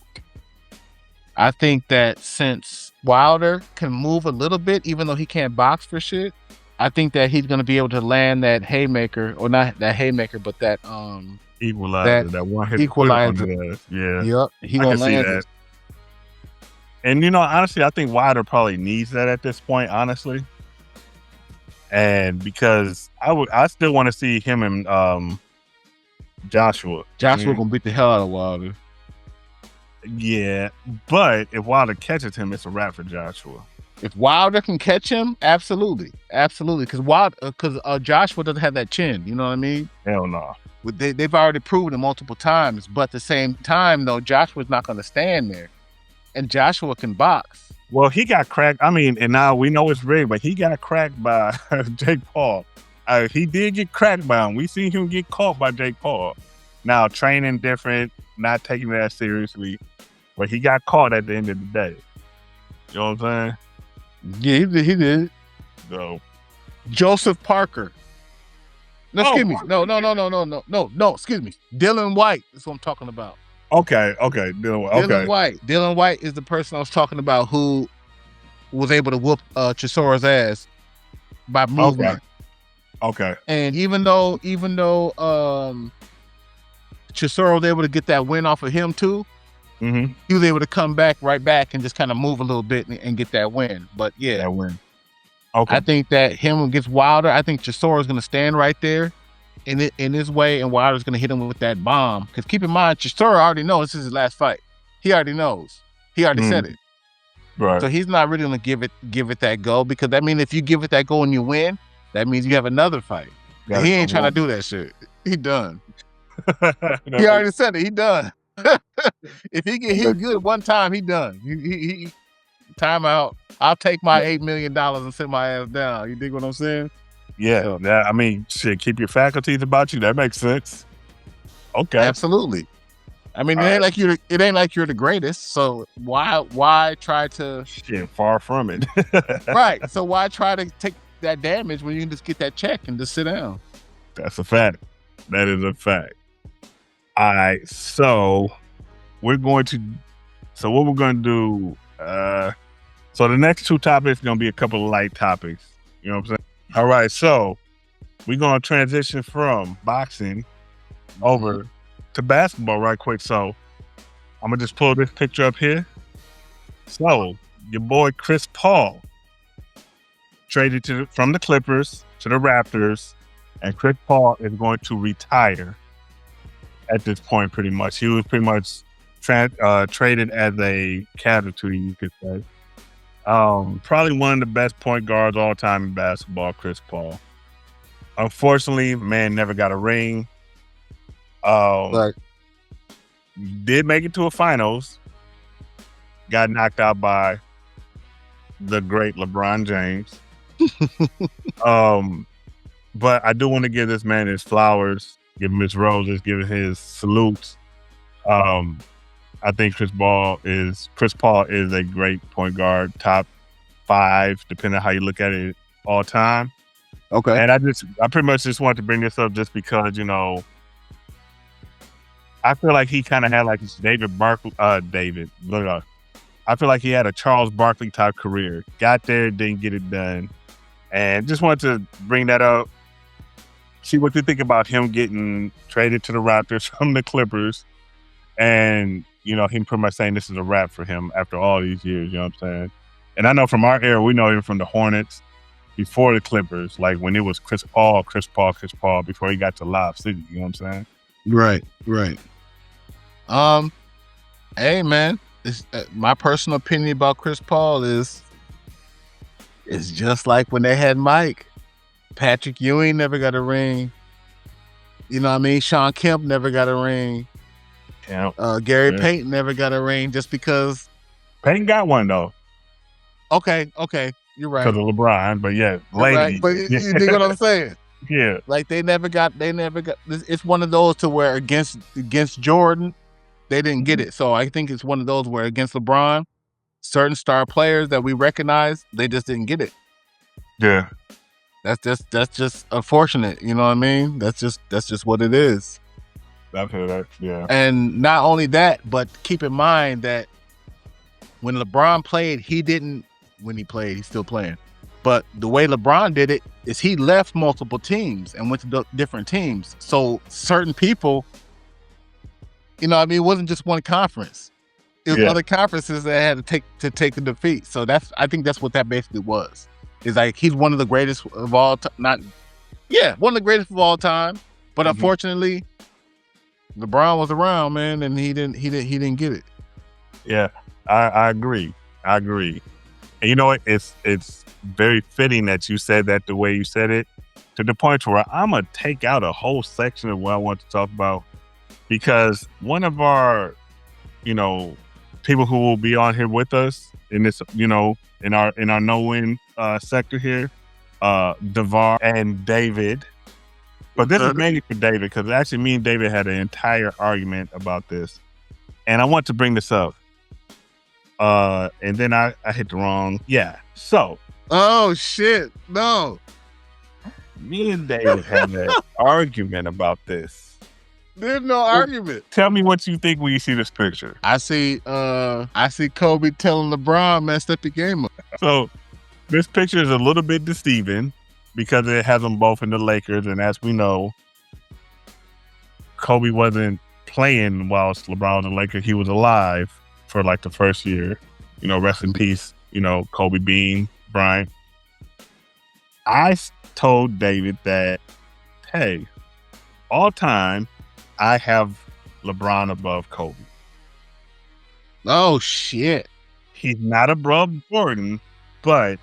I think that since Wilder can move a little bit, even though he can't box for shit, I think that he's gonna be able to land that haymaker, or not that haymaker, but that equalizer, that one hit equalizer. Yeah. Yep. He gonna land it. And you know, honestly, I think Wilder probably needs that at this point, honestly. And because I still want to see him and Joshua. Joshua gonna beat the hell out of Wilder. Yeah, but if Wilder catches him, it's a wrap for Joshua. If Wilder can catch him, absolutely, because Joshua doesn't have that chin. You know what I mean? Hell no. They've already proven it multiple times, but at the same time, though, Joshua's not going to stand there, and Joshua can box. Well, he got cracked. I mean, and now we know it's rigged, but he got cracked by Jake Paul. He did get cracked by him. We seen him get caught by Jake Paul. Now, training different, not taking that seriously, but he got caught at the end of the day. You know what I'm saying? Yeah, he did. So, Joseph Parker. No, excuse me. No. Excuse me. Dylan White is what I'm talking about. Okay. Dylan White. Dylan White is the person I was talking about who was able to whoop Chisora's ass by movement. Okay. And even though Chisora was able to get that win off of him too, he was able to come right back and just kind of move a little bit and get that win. But yeah, that win. Okay. I think that him against Wilder, I think Chisora's going to stand right there in his way, and Wilder's going to hit him with that bomb. Because keep in mind, Chisora already knows this is his last fight. He already knows. He already said it. Right. So he's not really going to give it that go, because that means if you give it that go and you win, that means you have another fight. He ain't trying to do that shit. He done. He already said it. He done. If he get hit good one time, he done. He time out. I'll take my $8 million and sit my ass down. You dig what I'm saying? Yeah. I mean, shit, keep your faculties about you. That makes sense. Okay. Absolutely. I mean, it ain't like you're the greatest. So why try to? Shit, far from it. Right. So why try to take that damage when you can just get that check and just sit down? That's a fact. That is a fact. All right. So what we're going to do, so the next two topics are going to be a couple of light topics. You know what I'm saying? All right. So we're going to transition from boxing over to basketball right quick. So I'm going to just pull this picture up here. So your boy Chris Paul traded from the Clippers to the Raptors, and Chris Paul is going to retire at this point pretty much. He was pretty much traded as a casualty, you could say. Probably one of the best point guards all time in basketball, Chris Paul. Unfortunately, man never got a ring. Did make it to a finals. Got knocked out by the great LeBron James. But I do want to give this man his flowers, give him his roses, give him his salutes. I think Chris Paul is a great point guard, top 5, depending on how you look at it, all time. Okay. And I pretty much just wanted to bring this up just because, you know, I feel like he kind of had like this I feel like he had a Charles Barkley type career. Got there, didn't get it done. And just wanted to bring that up. See what you think about him getting traded to the Raptors from the Clippers. And, you know, him pretty much saying this is a wrap for him after all these years, you know what I'm saying? And I know from our era, we know him from the Hornets before the Clippers, like when it was Chris Paul before he got to Lob City, you know what I'm saying? Right. Hey man, my personal opinion about Chris Paul is it's just like when they had Mike. Patrick Ewing never got a ring. You know what I mean? Sean Kemp never got a ring. Yeah. Gary Payton never got a ring just because. Payton got one though. Okay. You're right. Because of LeBron, but yeah, lady. Right. But you dig what I'm saying? Yeah. Like they never got. It's one of those to where against Jordan, they didn't get it. So I think it's one of those where against LeBron, certain star players that we recognize, they just didn't get it. Yeah. That's just unfortunate. You know what I mean? That's just what it is. Yeah. And not only that, but keep in mind that when LeBron played, he didn't. When he played, he's still playing. But the way LeBron did it is he left multiple teams and went to different teams. So certain people, you know what I mean, it wasn't just one conference. It was other conferences that had to take the defeat. So I think that's what that basically was. Is like he's one of the greatest of all time. One of the greatest of all time. But unfortunately, LeBron was around, man, and he didn't get it. Yeah, I agree. And you know what? It's very fitting that you said that the way you said it, to the point where I'm gonna take out a whole section of what I want to talk about, because one of our, people who will be on here with us in this, in our no-win sector here, Devar and David. But this is mainly for David, because actually me and David had an entire argument about this, and I want to bring this up. And then I hit the wrong. Yeah. So. Oh shit! No. Me and David had an argument about this. There's no argument. Tell me what you think when you see this picture. I see Kobe telling LeBron, man, step your game up. So this picture is a little bit deceiving because it has them both in the Lakers, and as we know, Kobe wasn't playing whilst LeBron was in the Lakers. He was alive for like the first year. Rest in peace, Kobe Bean Bryant. I told David that, hey, all time, I have LeBron above Kobe. Oh, shit. He's not above Jordan, but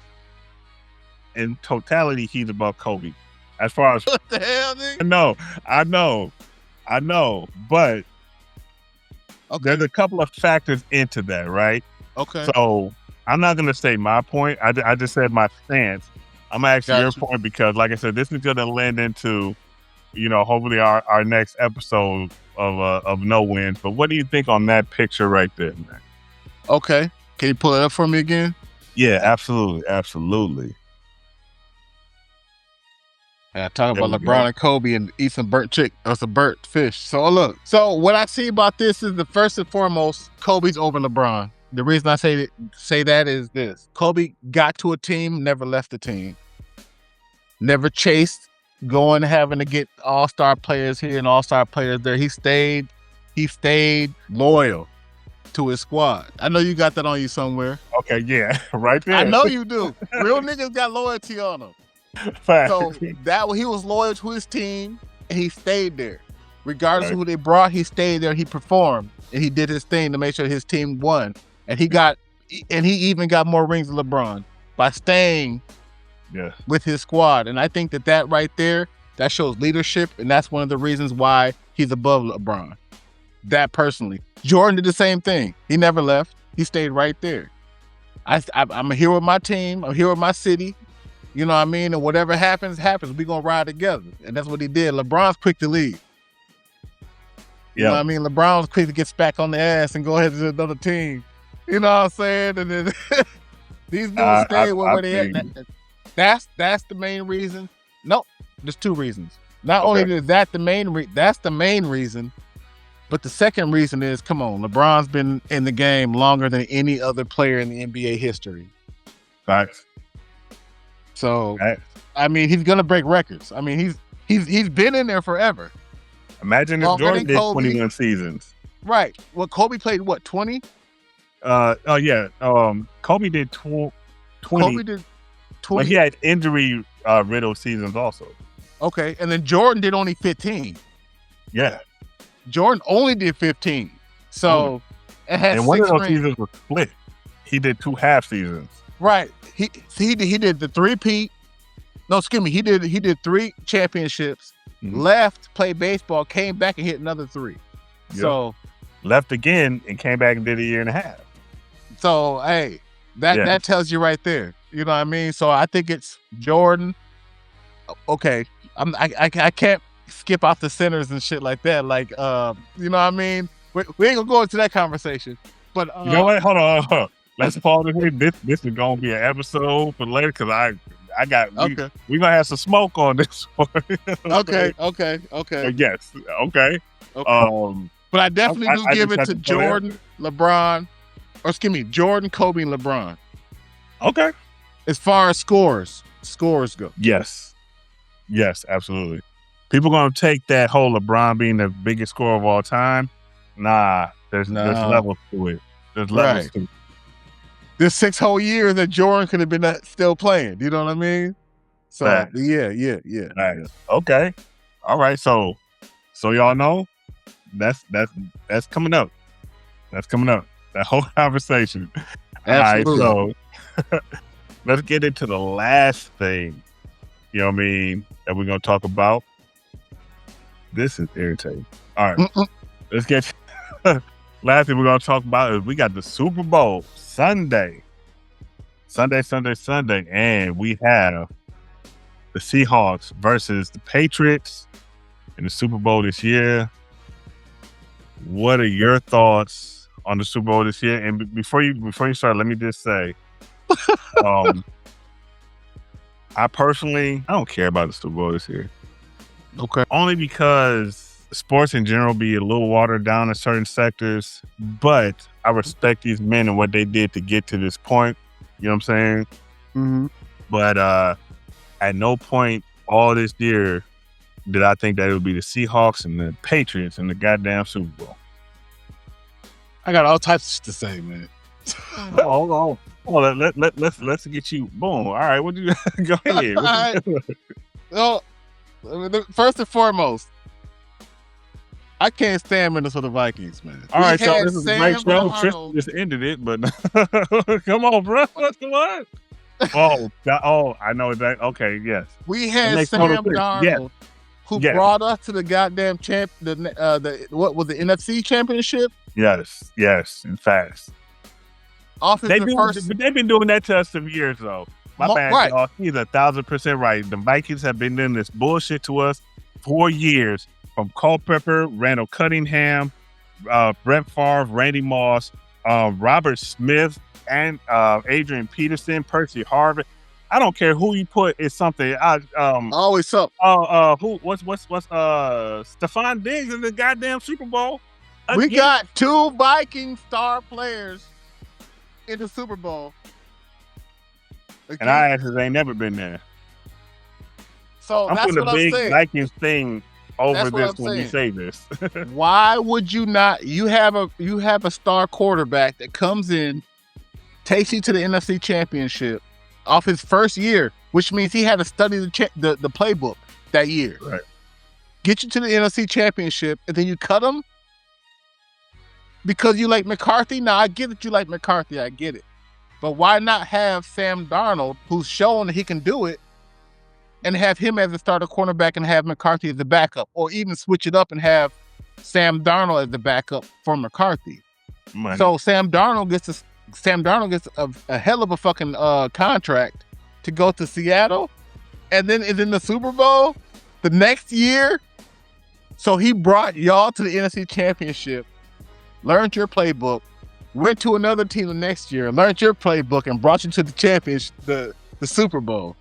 in totality, he's above Kobe. As far as... What the hell, nigga? I know, but there's a couple of factors into that, right? Okay. So I'm not going to say my point. I just said my stance. I'm going to ask you your point because, like I said, this is going to lend into, hopefully our next episode of No Wins. But what do you think on that picture right there, man? Okay. Can you pull it up for me again? Yeah, absolutely. Yeah, talking about LeBron and Kobe and eat some burnt some burnt fish. So look, what I see about this is the first and foremost, Kobe's over LeBron. The reason I say that is this: Kobe got to a team, never left the team, never chased going having to get all-star players here and all-star players there. He stayed loyal to his squad. I know you got that on you somewhere. Okay, yeah, right there. I know you do. Real niggas got loyalty on them. Fact. So he was loyal to his team and he stayed there. Regardless of who they brought, he stayed there, he performed, and he did his thing to make sure his team won. And he even got more rings than LeBron by staying with his squad. And I think that right there, that shows leadership, and that's one of the reasons why he's above LeBron. That personally. Jordan did the same thing. He never left. He stayed right there. I'm here with my team. I'm here with my city. You know what I mean? And whatever happens. We're going to ride together. And that's what he did. LeBron's quick to leave. You know what I mean? LeBron's quick to get back on the ass and go ahead to another team. You know what I'm saying? And then these dudes stay where they at. That's the main reason. No, there's two reasons. Not only is that that's the main reason, but the second reason is, come on, LeBron's been in the game longer than any other player in the NBA history. Facts. So, I mean, he's gonna break records. I mean, he's been in there forever. Imagine if Jordan did 21 seasons. Right. Well, Kobe played what, 20? Kobe did 20. Kobe did 20. But he had injury riddled seasons also. Okay, and then Jordan did only 15. Yeah. Jordan only did 15. So it has and one of those seasons was split. He did 2 half seasons. Right. He did the three-peat. No, excuse me. He did 3 championships. Left, played baseball, came back and hit another 3. Yep. So left again and came back and did a year and a half. So hey, that tells you right there. You know what I mean? So I think it's Jordan. Okay, I can't skip off the centers and shit like that. Like, you know what I mean? We ain't gonna go into that conversation. But you know what? Hold on. Let's pause it here. This is gonna be an episode for later because I got we gonna have some smoke on this one. Okay. Yes. Okay. But I definitely do give it to Jordan, LeBron, or excuse me, Jordan, Kobe, and LeBron. Okay. As far as scores go. Yes, absolutely. People gonna take that whole LeBron being the biggest scorer of all time. Nah, there's levels to it. There's levels to it. There's 6 whole years that Jordan could have been still playing. You know what I mean? So yeah. Nice. Okay. All right. So y'all know that's coming up. That's coming up. That whole conversation. Absolutely. All right, so let's get into the last thing. You know what I mean? That we're gonna talk about. This is irritating. All right. Let's get last thing we're gonna talk about is we got the Super Bowl Sunday, and we have the Seahawks versus the Patriots in the Super Bowl this year. What are your thoughts on the Super Bowl this year? And before you start, let me just say, I don't care about the Super Bowl this year. Okay. Only because sports in general be a little watered down in certain sectors, but I respect these men and what they did to get to this point. You know what I'm saying? Mm-hmm. But at no point all this year did I think that it would be the Seahawks and the Patriots in the goddamn Super Bowl. I got all types to say, man. Hold on. Let's get you. Boom. All right. What do you go ahead? Well, first and foremost, I can't stand Minnesota Vikings, man. All right, so this is a great show. Tristan just ended it, but come on, bro. What's the what? I know that. Okay, yes. We had Sam Darnold, who brought us to the goddamn what was the NFC Championship? Yes, and fast. They've been doing that to us for years, though. My bad, y'all. He's 1,000% right. The Vikings have been doing this bullshit to us for years. From Culpepper, Randall Cunningham, Brett Favre, Randy Moss, Robert Smith, and Adrian Peterson, Percy Harvin. I don't care who you put. It's something. Always something. What's Stephon Diggs in the goddamn Super Bowl? We got 2 Viking star players in the Super Bowl. And I actually ain't never been there. So I'm that's putting what a big I'm saying. Vikings thing over That's this when you say this. Why would you not? You have a star quarterback that comes in, takes you to the NFC Championship off his first year, which means he had to study the playbook that year. Right. Get you to the NFC Championship, and then you cut him because you like McCarthy. Now I get that you like McCarthy. I get it. But why not have Sam Darnold, who's shown that he can do it, and have him as the starter cornerback and have McCarthy as the backup, or even switch it up and have Sam Darnold as the backup for McCarthy? Money. So Sam Darnold gets a hell of a fucking contract to go to Seattle, and then is in the Super Bowl the next year. So he brought y'all to the NFC Championship, learned your playbook, went to another team the next year, learned your playbook, and brought you to the championship, the Super Bowl.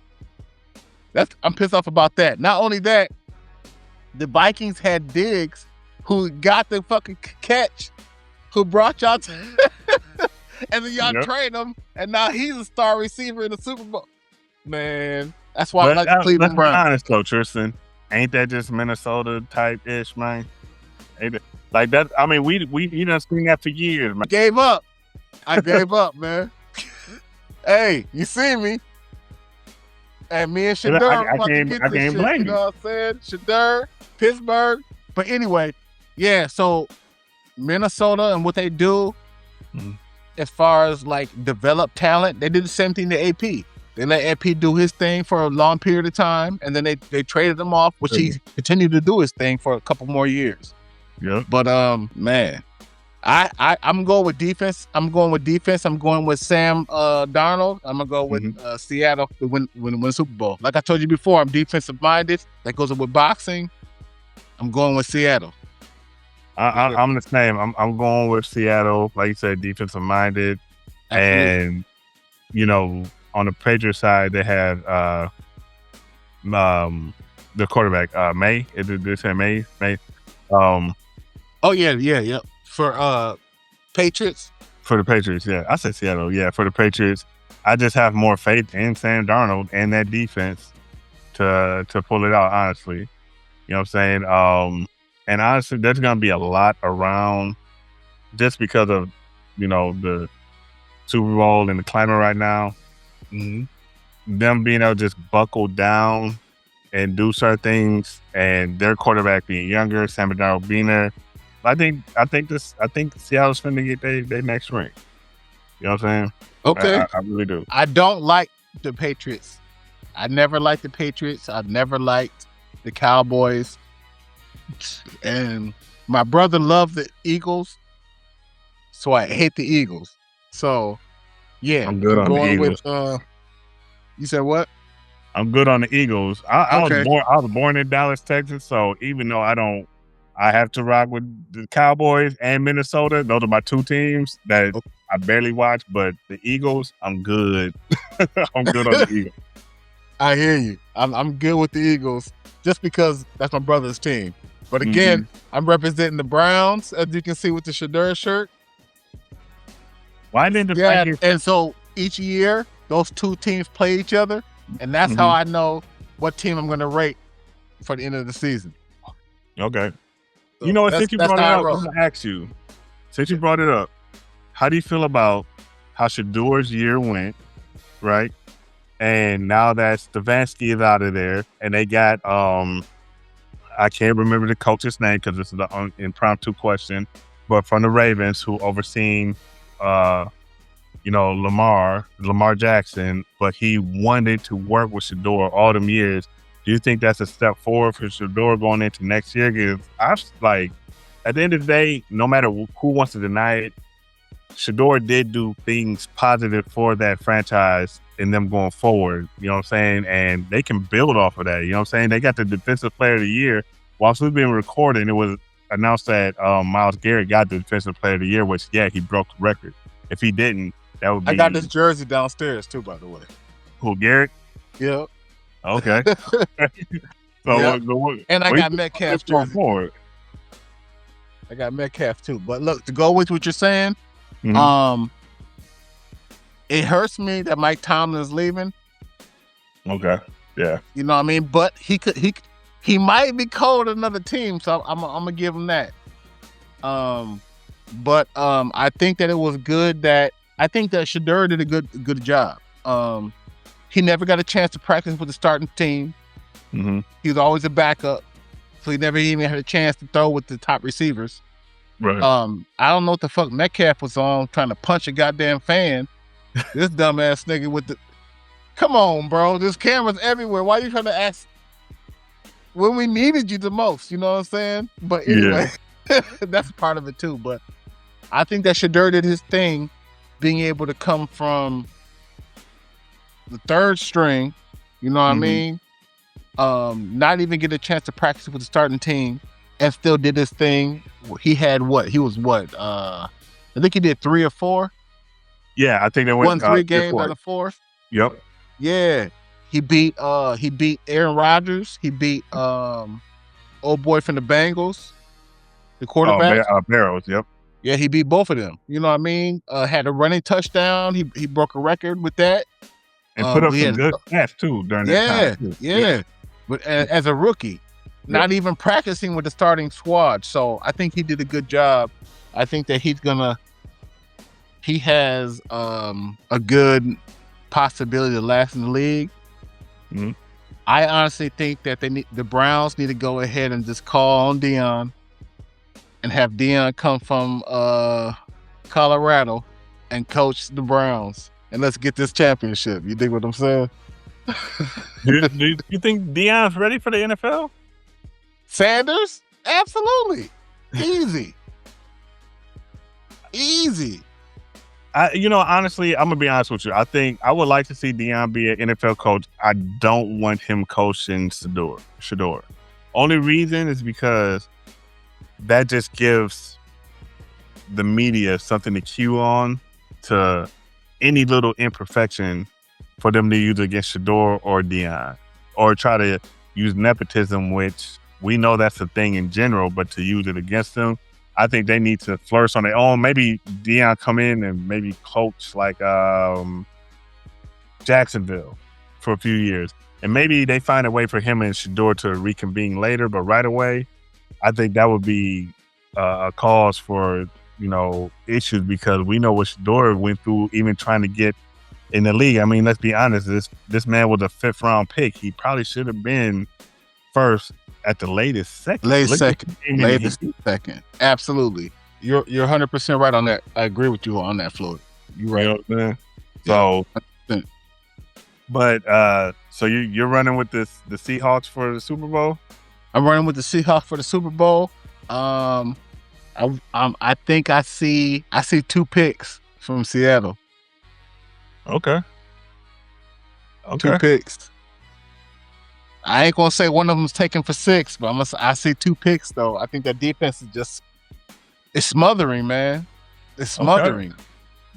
I'm pissed off about that. Not only that, the Vikings had Diggs, who got the fucking catch, who brought y'all to, and then y'all trade him, and now he's a star receiver in the Super Bowl. Man, that's why I like the Cleveland Browns. Let's be honest though, Tristan. Ain't that just Minnesota type ish, man? Ain't it? Like that. I mean, we done seen that for years, man. I gave up, man. Hey, you see me? And me and Shadeur, I can't blame you. You know what I'm saying? Shadeur, Pittsburgh. But anyway, yeah, so Minnesota and what they do as far as like develop talent, they did the same thing to AP. They let AP do his thing for a long period of time, and then they traded him off, which he continued to do his thing for a couple more years. Yeah. But man, I'm going with defense. I'm going with Sam Darnold. I'm gonna go with Seattle to win Super Bowl. Like I told you before, I'm defensive minded. That goes with boxing. I'm going with Seattle. I'm the same. I'm going with Seattle. Like you said, defensive minded. Absolutely. And you know, on the Patriots side, they had the quarterback May. Did they say May? Oh yeah. For Patriots. For the Patriots, yeah. I said Seattle, yeah. For the Patriots, I just have more faith in Sam Darnold and that defense to pull it out. Honestly, you know what I'm saying. And honestly, there's gonna be a lot around just because of the Super Bowl and the climate right now. Them being able to just buckle down and do certain things, and their quarterback being younger, Sam Darnold being there. I think Seattle's finna get their next ring. You know what I'm saying? Okay. I really do. I don't like the Patriots. I never liked the Patriots. I've never liked the Cowboys. And my brother loved the Eagles, so I hate the Eagles. So, yeah. I'm good on the Eagles. You said what? I'm good on the Eagles. I was born in Dallas, Texas, so even though I have to rock with the Cowboys and Minnesota. Those are my two teams that I barely watch, but the Eagles, I'm good. I'm good on the Eagles. I hear you. I'm good with the Eagles just because that's my brother's team. But again, I'm representing the Browns, as you can see with the Shadura shirt. Why didn't and so each year, those two teams play each other, and that's how I know what team I'm going to rate for the end of the season. Okay. So you know what? Since you brought it up, I'm going to ask you. Since you brought it up, how do you feel about how Shadur's year went, right? And now that Stevenson is out of there, and they got I can't remember the coach's name because this is an impromptu question, but from the Ravens who overseen Lamar Jackson, but he wanted to work with Shador all them years. Do you think that's a step forward for Shador going into next year? Because at the end of the day, no matter who wants to deny it, Shador did do things positive for that franchise and them going forward. You know what I'm saying? And they can build off of that. You know what I'm saying? They got the Defensive Player of the Year. Whilst we've been recording, it was announced that Myles Garrett got the Defensive Player of the Year, which, yeah, he broke the record. If he didn't, that would be... I got this jersey downstairs, too, by the way. Who, Garrett? Yep. Okay. And I got Metcalf jersey. I got Metcalf, too. But look, to go with what you're saying, it hurts me that Mike Tomlin is leaving. Okay. Yeah. You know what I mean? But he might be cold at another team, so I'm gonna give him that. But I think that it was good that Shador did a good job. He never got a chance to practice with the starting team. He was always a backup, so he never even had a chance to throw with the top receivers. Right. I don't know what the fuck Metcalf was on trying to punch a goddamn fan. This dumbass nigga with the... Come on, bro. There's cameras everywhere. Why are you trying to ask when we needed you the most? You know what I'm saying? But anyway, that's part of it too. But I think that Shador did his thing, being able to come from the third string, you know what I mean? Not even get a chance to practice with the starting team and still did his thing. He had what? He was what? I think he did 3 or 4. Yeah, I think they won 3 games out of 4. Yep. Yeah. He beat Aaron Rodgers. He beat old boy from the Bengals, the quarterback. Barrows, yep. Yeah, he beat both of them. You know what I mean? Had a running touchdown. He broke a record with that. And put up some good stats too during that time. Yeah. But as a rookie, not even practicing with the starting squad. So I think he did a good job. I think that he has a good possibility to last in the league. I honestly think that the Browns need to go ahead and just call on Deion and have Deion come from Colorado and coach the Browns. And let's get this championship. You dig what I'm saying? do you think Deion's ready for the NFL? Sanders? Absolutely. Easy. Easy. Honestly, I'm gonna be honest with you. I think I would like to see Deion be an NFL coach. I don't want him coaching Shador. Only reason is because that just gives the media something to cue on to any little imperfection for them to use against Shador or Deion, or try to use nepotism, which we know that's a thing in general, but to use it against them, I think they need to flourish on their own. Maybe Deion come in and maybe coach like Jacksonville for a few years. And maybe they find a way for him and Shador to reconvene later, but right away, I think that would be a cause for, issues, because we know what Shador went through even trying to get in the league. I mean, let's be honest, this man was a 5th round pick. He probably should have been first at the latest second. Latest second. Absolutely. You're 100% right on that. I agree with you on that, Floyd. You're right. You know what I'm saying? So, 100%. But so you're running with the Seahawks for the Super Bowl? I'm running with the Seahawks for the Super Bowl. I think I see 2 picks from Seattle. Okay. 2 picks. I ain't gonna say one of them's taken for 6, but I see 2 picks though. I think that defense is it's smothering, man. It's smothering. Okay.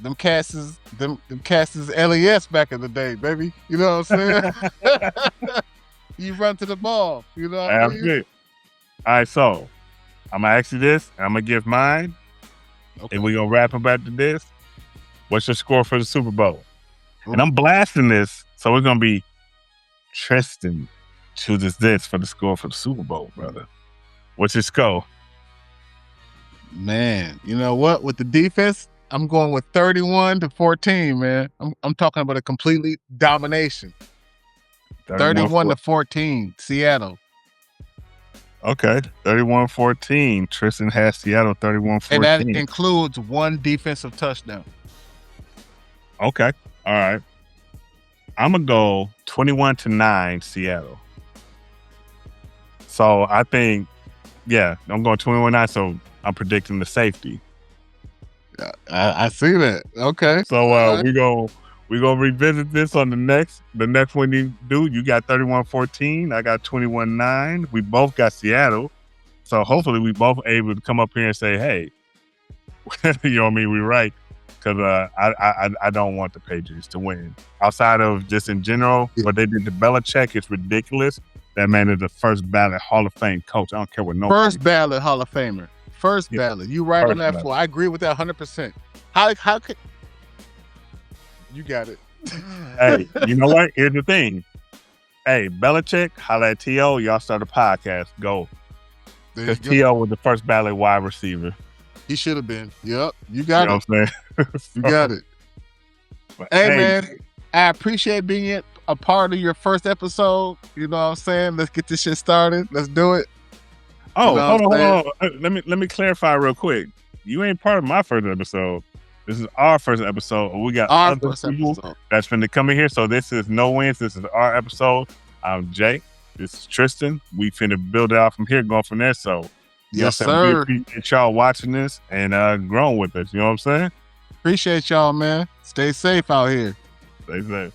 Them cats is LES back in the day, baby. You know what I'm saying? You run to the ball. You know what I mean? All right, so I'm gonna ask you this, and I'm gonna give mine, and we're gonna wrap up after this. What's your score for the Super Bowl? And I'm blasting this, so we're gonna be Tristan chooses this for the score for the Super Bowl, brother. What's your score? Man, you know what? With the defense, I'm going with 31-14, man. I'm talking about a completely domination. 31-14, Seattle. Okay, 31-14. Tristan has Seattle 31-14. And that includes 1 defensive touchdown. Okay, all right. I'm going to go 21-9 Seattle. So I think, I'm going 21-9, so I'm predicting the safety. I see that. Okay. So we're gonna revisit this on the next one you do. You got 31-14. I got 21-9. We both got Seattle. So hopefully we both able to come up here and say, hey, you know what I mean? We're right. Because I don't want the Patriots to win. Outside of just in general, what they did to Belichick is ridiculous. That man is the first ballot Hall of Fame coach. I don't care what First ballot Hall of Famer. First ballot. You right on that floor. I agree with that 100%. How could you got it? Hey, you know what? Here's the thing. Hey, Belichick, holla at T.O. Y'all start a podcast. Go. Because T.O. was the first ballot wide receiver. He should have been. Yep. You got it. Know what I'm saying? You got it. Hey, man, I appreciate being a part of your first episode. You know what I'm saying? Let's get this shit started. Let's do it. Oh, hold on. Let me clarify real quick. You ain't part of my first episode. This is our first episode. We got our other people that's finna come in here. So this is No Winz. This is our episode. I'm Jake. This is Tristan. We finna build it out from here, going from there. So yes, sir. We appreciate y'all watching this and growing with us. You know what I'm saying? Appreciate y'all, man. Stay safe out here. Stay safe.